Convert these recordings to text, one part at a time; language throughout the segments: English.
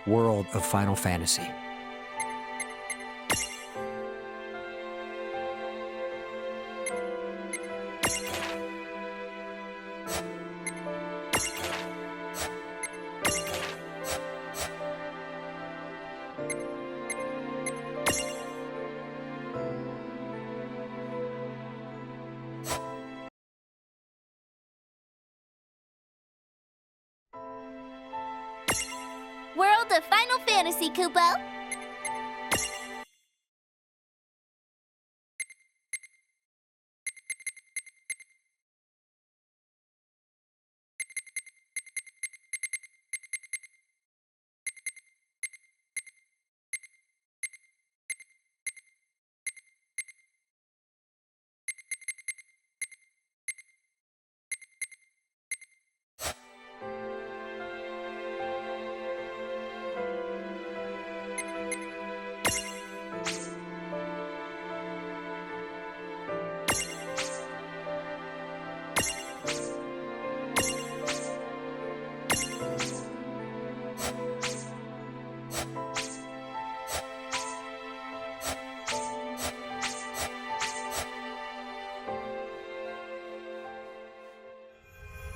world of Final Fantasy. World of Final Fantasy, Kupo!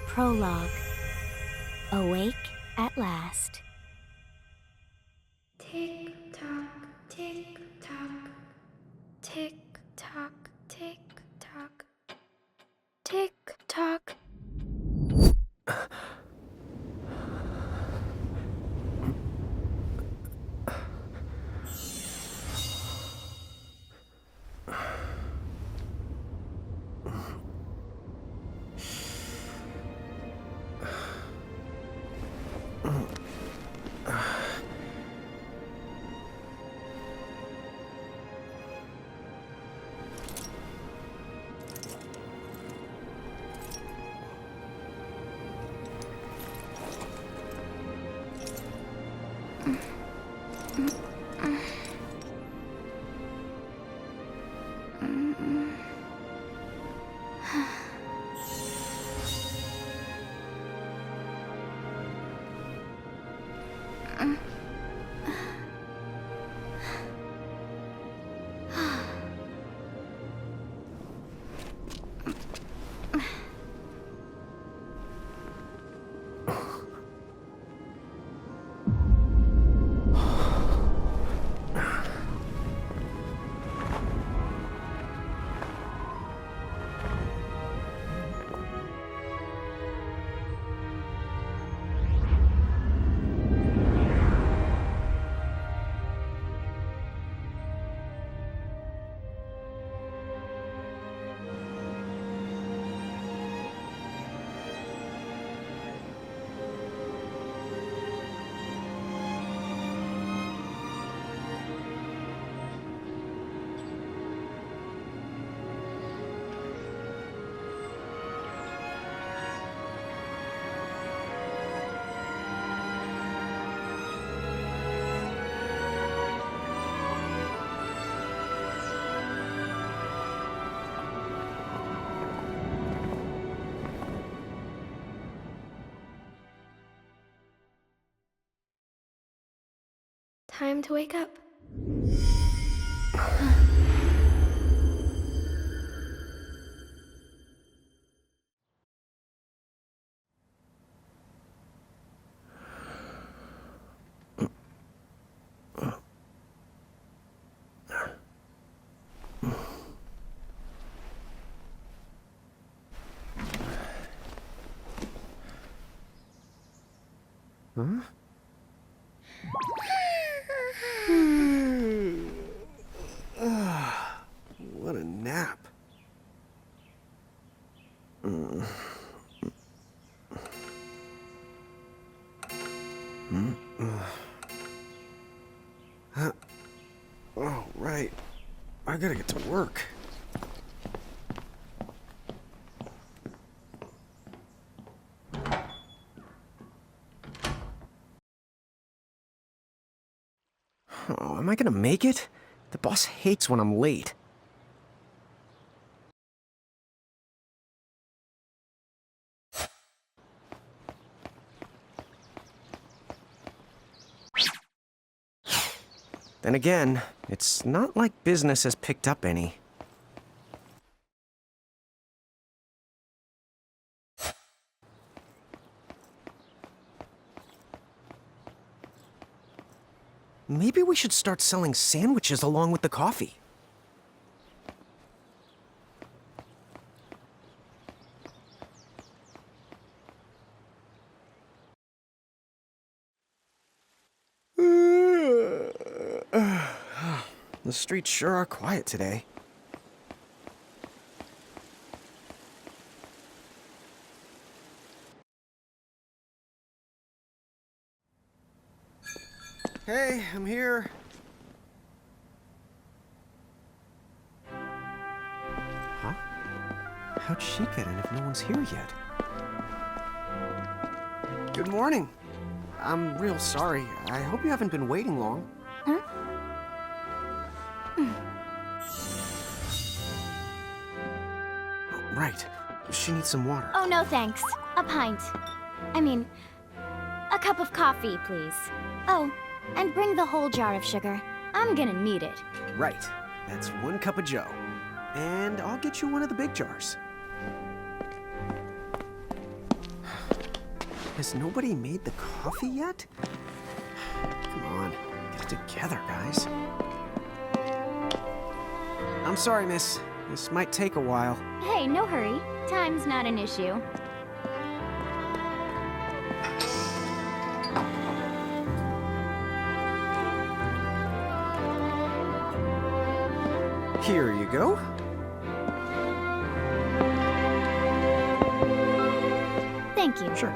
Prologue. Awake at last. Tick tock, tick tock, tick tock, tick tock, tick tock. Time to wake up. Huh? What a nap. Oh, right. I gotta get to work. Oh, am I gonna make it? The boss hates when I'm late. Then again, it's not like business has picked up any. Maybe we should start selling sandwiches along with the coffee. The streets sure are quiet today. Hey, I'm here. Huh? How'd she get in if no one's here yet? Good morning. I'm real sorry. I hope you haven't been waiting long. Huh? Right. She needs some water. Oh, no thanks. A pint. I mean, a cup of coffee, please. Oh, and bring the whole jar of sugar. I'm gonna need it. Right. That's 1 cup of joe. And I'll get you one of the big jars. Has nobody made the coffee yet? Come on, get it together, guys. I'm sorry, miss. This might take a while. Hey, no hurry. Time's not an issue. Here you go. Thank you. Sure.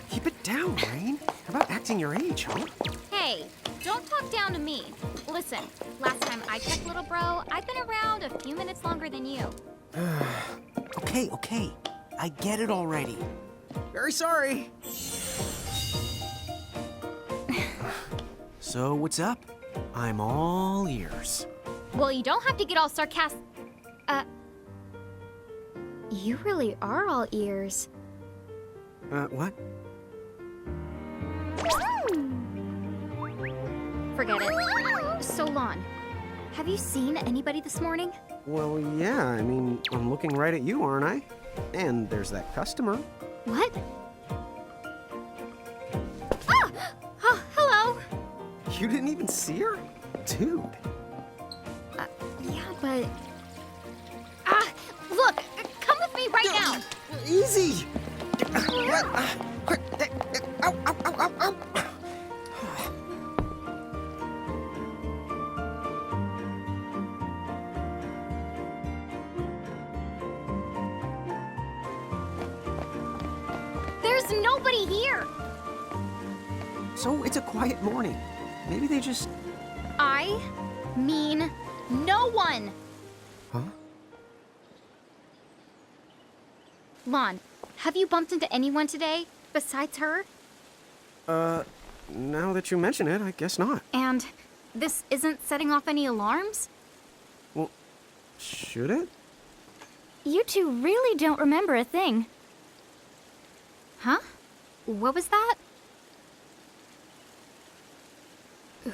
Keep it down, Rain. How about acting your age, huh? Hey, don't talk down to me. Listen, last time I checked, little bro, I've been around a few minutes longer than you. Okay. I get it already. Very sorry. So, what's up? I'm all ears. Well, you don't have to get all sarcastic. You really are all ears. What? Forget it. So, Lon, have you seen anybody this morning? Well, yeah, I mean, I'm looking right at you, aren't I? And there's that customer. What? Ah! Oh, hello. You didn't even see her? Dude. Yeah, but... Ah! Look! Come with me right now! Easy! Ow, ow, ow, ow, ow. There's nobody here! So it's a quiet morning. Maybe they just... I mean no one! Huh? Lon, have you bumped into anyone today besides her? Now that you mention it, I guess not. And this isn't setting off any alarms? Well, should it? You two really don't remember a thing. Huh? What was that?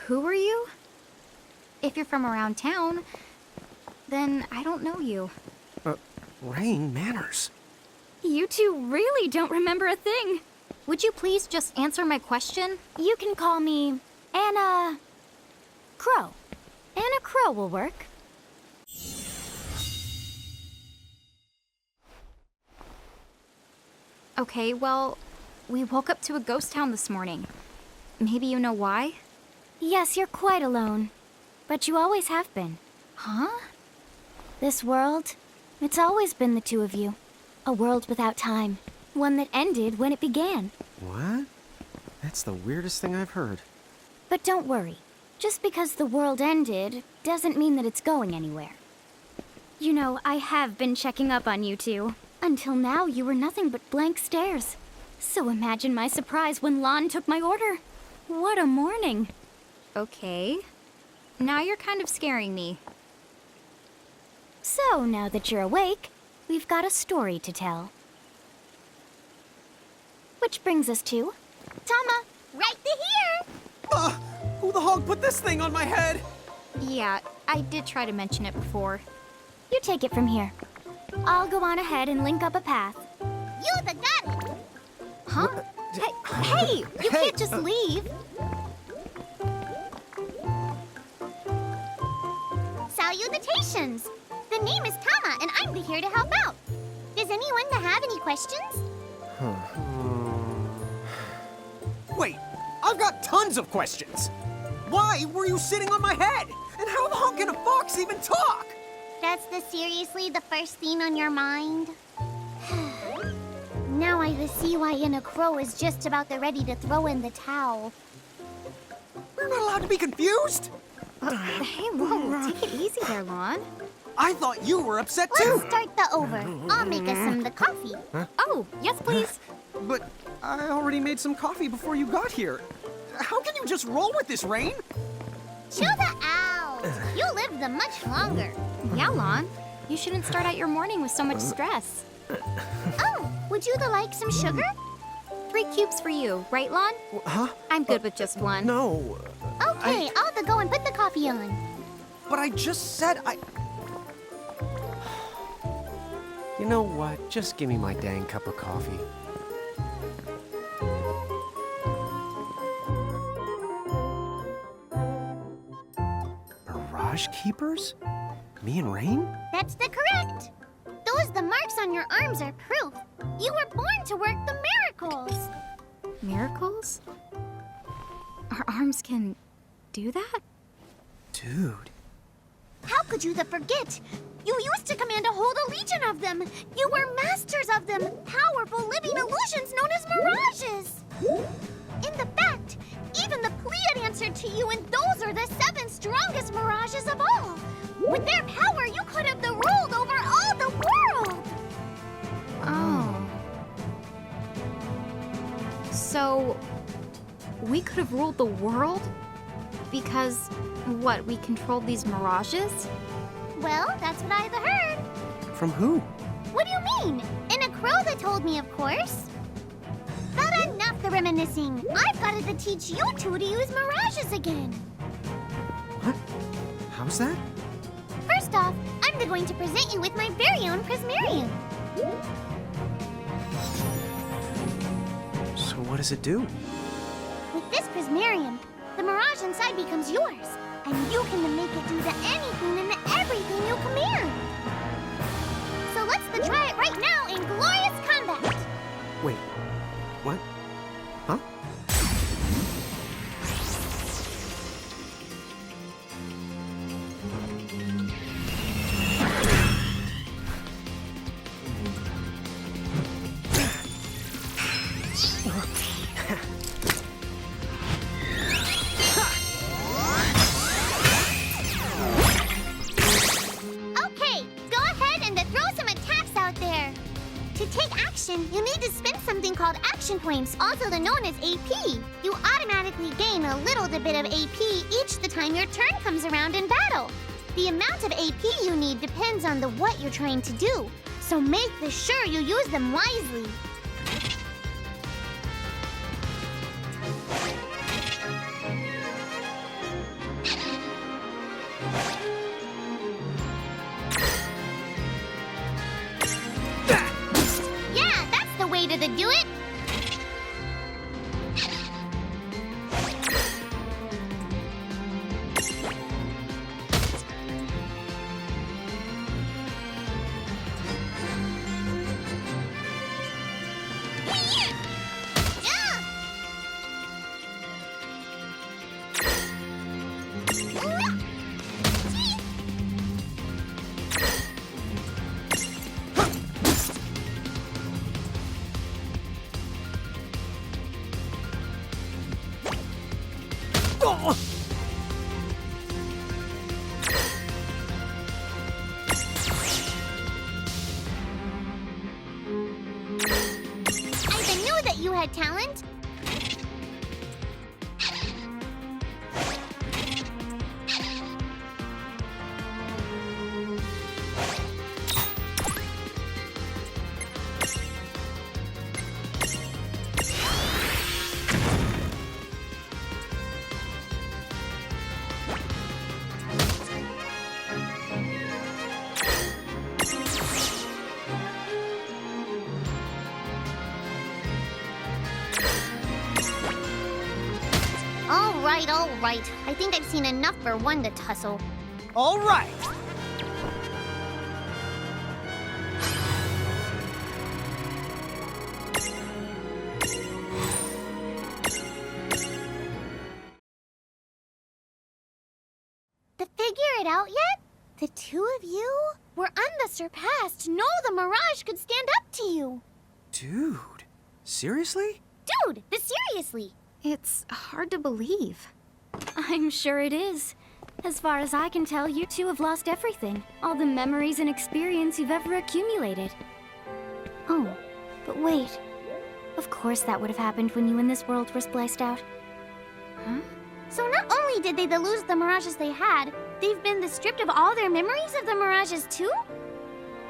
Who are you? If you're from around town, then I don't know you. Rain, manners. You two really don't remember a thing. Would you please just answer my question? You can call me Anna Crow. Anna Crow will work. Okay, well, we woke up to a ghost town this morning. Maybe you know why? Yes, you're quite alone. But you always have been. Huh? This world, it's always been the two of you. A world without time. One that ended when it began. What? That's the weirdest thing I've heard. But don't worry. Just because the world ended doesn't mean that it's going anywhere. You know, I have been checking up on you two. Until now, you were nothing but blank stares. So imagine my surprise when Lon took my order. What a morning. Okay. Now you're kind of scaring me. So, now that you're awake, we've got a story to tell. Which brings us to... Tama, right to here. Who the hog put this thing on my head? Yeah, I did try to mention it before. You take it from here. I'll go on ahead and link up a path. You the got it. Huh? Hey, you can't just leave. Salutations. The name is Tama, and I'm here to help out. Does anyone have any questions? Wait, I've got tons of questions. Why were you sitting on my head? And how the hog can a fox even talk? That's seriously the first thing on your mind? Now I see why Inna Crow is just about ready to throw in the towel. We're not allowed to be confused. Hey, whoa, take it easy there, Lon. I thought you were upset Let's too. start the over. I'll make us some of the coffee. Oh, yes, please. But I already made some coffee before you got here. How can you just roll with this, Rain? Chill the out. You lived the much longer. Yeah, Lon. You shouldn't start out your morning with so much stress. Oh, would you like some sugar? 3 cubes for you, right, Lon? Huh? I'm good with just one. No. Okay, I'll go and put the coffee on. But I just said I... You know what? Just give me my dang cup of coffee. Mirage Keepers? Me and Rain? That's the correct. The marks on your arms are proof. You were born to work the miracles. Miracles? Our arms can do that? Dude. How could you forget? You used to command a whole legion of them. You were masters of them, powerful living illusions known as mirages. In the fact, even the Pleiad answered to you, and those are the 7 strongest mirages of all. With their power, you could have ruled over all the world. Oh. So, we could have ruled the world? Because, what, we controlled these mirages? Well, that's what I've heard. From who? What do you mean? In a crow that told me, of course. But enough the reminiscing. I've got to teach you two to use mirages again. What? How's that? First off, I'm going to present you with my very own Prismarium. So what does it do? With this Prismarium, the mirage inside becomes yours, and you can make it do anything and everything you command. So let's try it right now in glorious combat. Wait. What? Huh? Okay, go ahead and throw some attacks out there. To take action, you need to spend something called action points, also known as AP. You automatically gain a little bit of AP each the time your turn comes around in battle. The amount of AP you need depends on what you're trying to do, so make sure you use them wisely. Yeah, that's the way to do it. Yeah. had talent? All right. I think I've seen enough for one to tussle. All right. To figure it out yet? The two of you were unsurpassed. No, the Mirage could stand up to you. Dude, seriously? Dude, seriously. It's hard to believe. I'm sure it is. As far as I can tell, you two have lost everything. All the memories and experience you've ever accumulated. Oh, but wait. Of course that would have happened when you and this world were spliced out. Huh? So not only did they lose the Mirages they had, they've been stripped of all their memories of the Mirages too?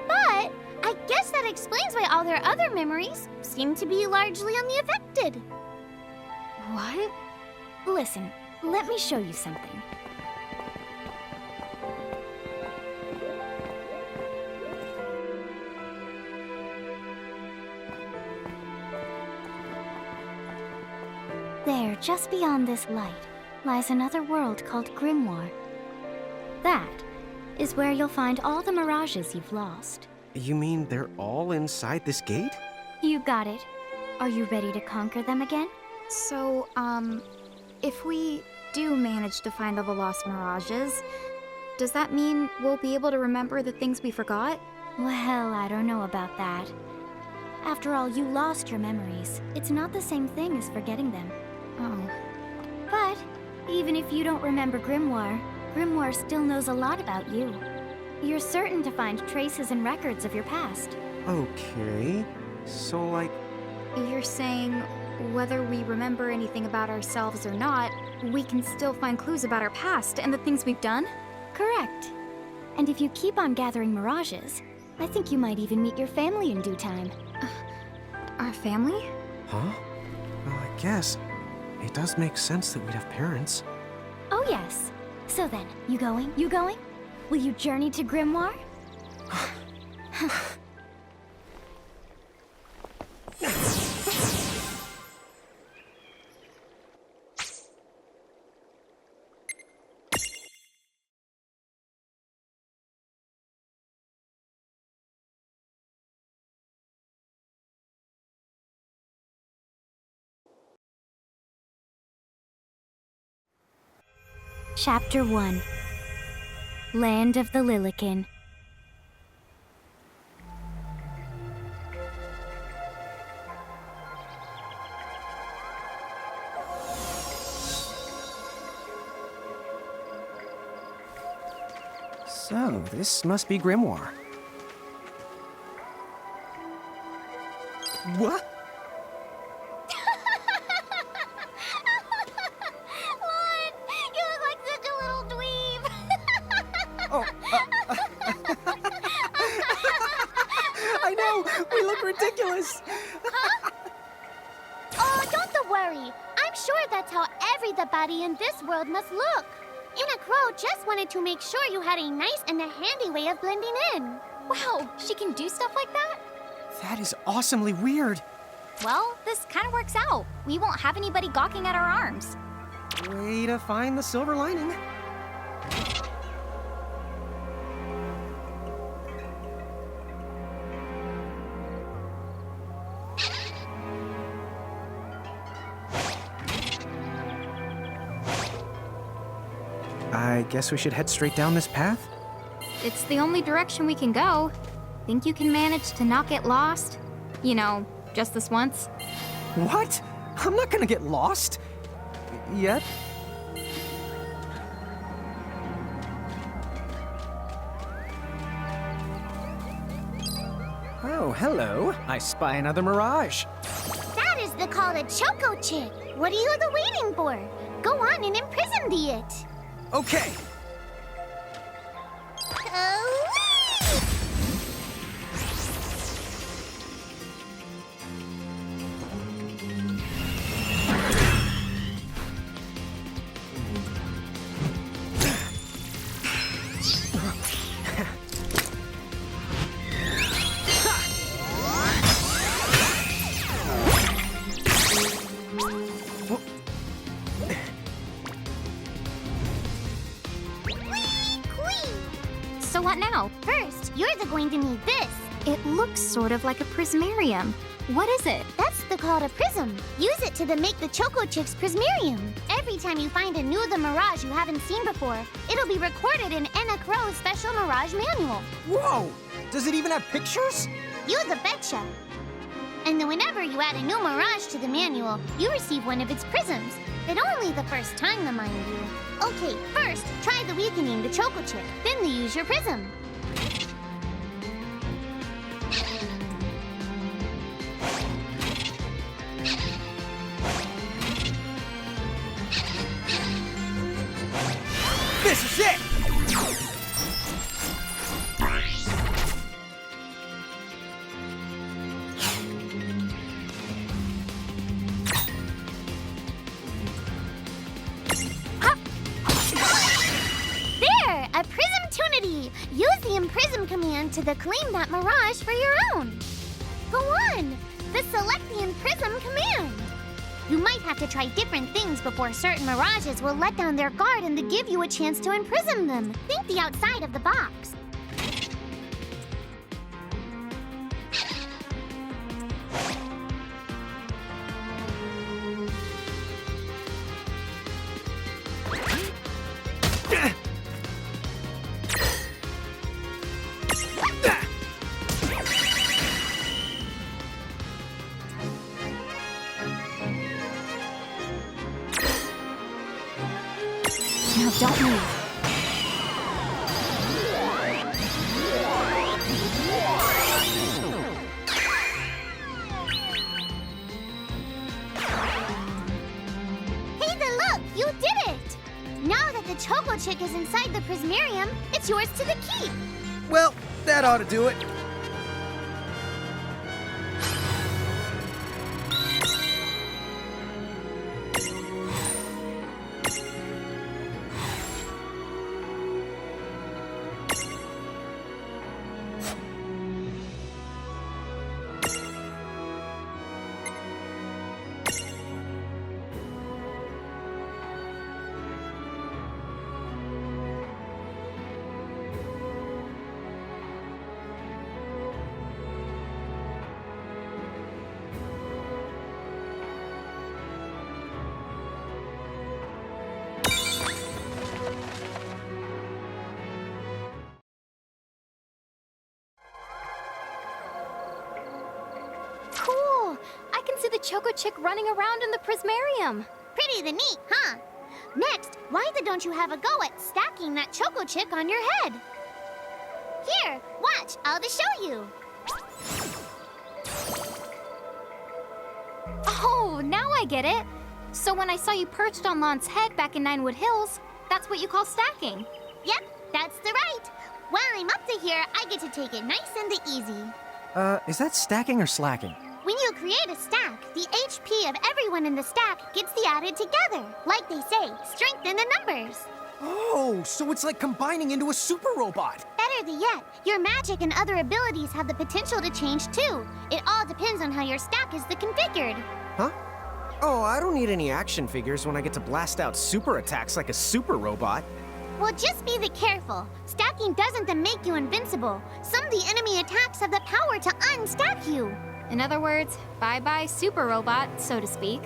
But I guess that explains why all their other memories seem to be largely unaffected. What? Listen, let me show you something. There, just beyond this light, lies another world called Grimoire. That is where you'll find all the Mirages you've lost. You mean they're all inside this gate? You got it. Are you ready to conquer them again? So, if we do manage to find all the lost Mirages, does that mean we'll be able to remember the things we forgot? Well, I don't know about that. After all, you lost your memories. It's not the same thing as forgetting them. Oh. But even if you don't remember Grimoire, Grimoire still knows a lot about you. You're certain to find traces and records of your past. Okay. So, like, You're saying whether we remember anything about ourselves or not, we can still find clues about our past and the things we've done? Correct. And if you keep on gathering mirages, I think you might even meet your family in due time. Our family? huh? Well, I guess it does make sense that we'd have parents. Oh yes. So then, you going? You going? Will you journey to Grimoire? Chapter 1. Land of the Lilikin. So, this must be Grimoire. What? Lon, you look like such a little dweeb. Oh, I know! We look ridiculous! Oh, don't worry. I'm sure that's how everybody in this world must look. Ina Crow just wanted to make sure you had a nice and a handy way of blending in. Wow, she can do stuff like that? That is awesomely weird. Well, this kind of works out. We won't have anybody gawking at our arms. Way to find the silver lining. I guess we should head straight down this path? It's the only direction we can go. Think you can manage to not get lost? You know, just this once? What? I'm not gonna get lost. Yet? Oh, hello. I spy another mirage. That is the called a Choco Chick. What are you waiting for? Go on and imprison the it. Okay. So what now? First, you're going to need this. It looks sort of like a prismarium. What is it? That's called a prism. Use it to make the Choco Chick's prismarium. Every time you find a new The Mirage you haven't seen before, it'll be recorded in Enoch Row's special Mirage manual. Whoa! Does it even have pictures? You the betcha. And then whenever you add a new Mirage to the manual, you receive one of its prisms. But only the first time, mind you. Okay, first, try the weakening the Choco Chick, then use your prism. This is it! There! A Prism-tunity! Use the Imprism command to claim that Mirage for your own. Go on! The Select the Imprism command. You might have to try different things before certain Mirages will let down their guard and give you a chance to imprison them. Think the outside of the box. No, don't move. Hey, look! You did it! Now that the Choco Chick is inside the Prismarium, it's yours to the keep. Well, that ought to do it. Cool! I can see the Choco Chick running around in the prismarium. Pretty neat, huh? Next, why don't you have a go at stacking that Choco Chick on your head? Here, watch, I'll show you. Oh, now I get it. So when I saw you perched on Lon's head back in Ninewood Hills, that's what you call stacking. Yep, that's the right. While I'm up to here, I get to take it nice and easy. Is that stacking or slacking? When you create a stack, the HP of everyone in the stack gets added together. Like they say, strengthen the numbers. Oh, so it's like combining into a super robot. Better yet, your magic and other abilities have the potential to change too. It all depends on how your stack is configured. Huh? Oh, I don't need any action figures when I get to blast out super attacks like a super robot. Well, just be careful. Stacking doesn't make you invincible. Some of the enemy attacks have the power to unstack you. In other words, bye-bye super robot, so to speak.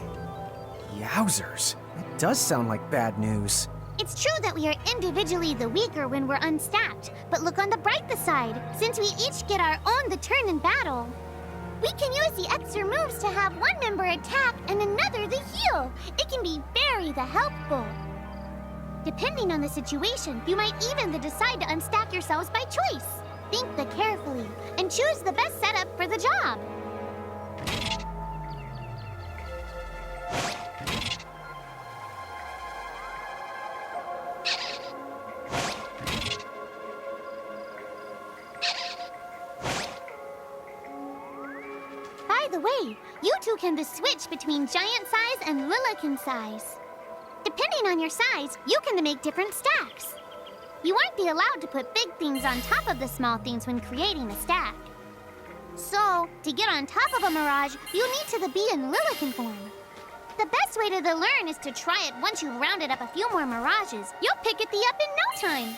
Yowzers. That does sound like bad news. It's true that we are individually the weaker when we're unstacked, but look on the brighter side. Since we each get our own turn in battle, we can use the extra moves to have one member attack and another heal. It can be very helpful. Depending on the situation, you might even decide to unstack yourselves by choice. Think carefully and choose the best setup for the job. the way, you two can switch between giant size and Lilican size. Depending on your size, you can make different stacks. You aren't allowed to put big things on top of the small things when creating a stack. So, to get on top of a mirage, you need to be in Lilican form. The best way to learn is to try it once you've rounded up a few more mirages. You'll pick it up in no time.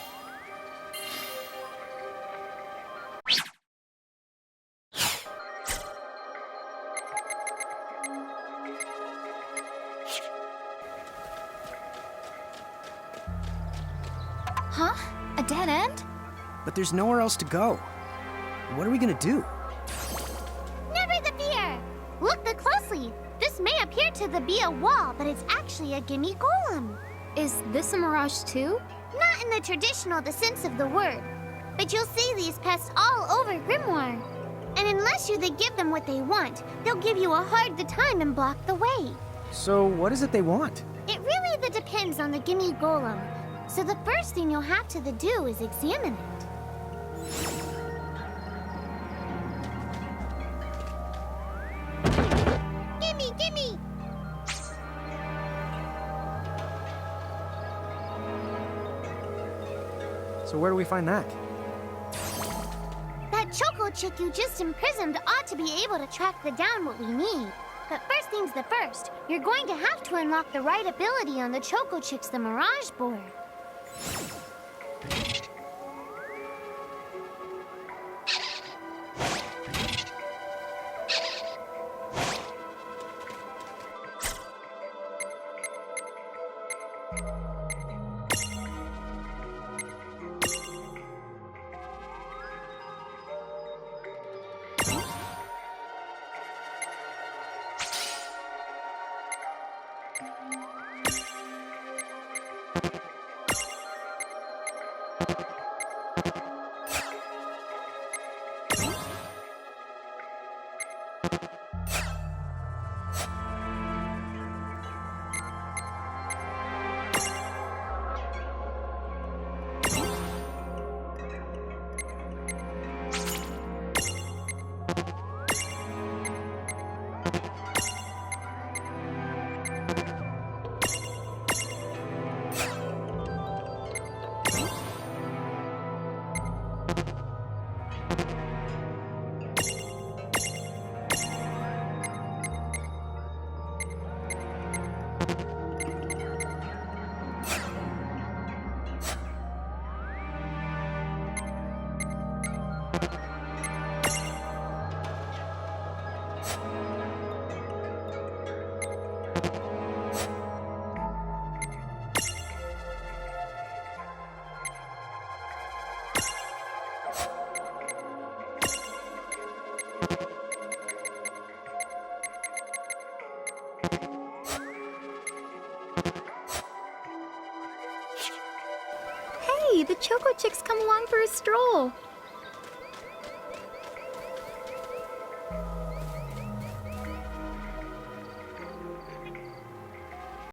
Huh? A dead end? But there's nowhere else to go. What are we gonna do? Never the fear! Look closely. This may appear to be a wall, but it's actually a gimme golem. Is this a mirage too? Not in the traditional sense of the word, but you'll see these pests all over Grimoire. And unless you give them what they want, they'll give you a hard time and block the way. So what is it they want? It really depends on the gimme golem. So the first thing you'll have to do is examine it. Gimme! So where do we find that? That Choco Chick you just imprisoned ought to be able to track down what we need. But first things first, you're going to have to unlock the right ability on the Choco Chick's Mirage board. Hey, the Choco Chick's come along for a stroll.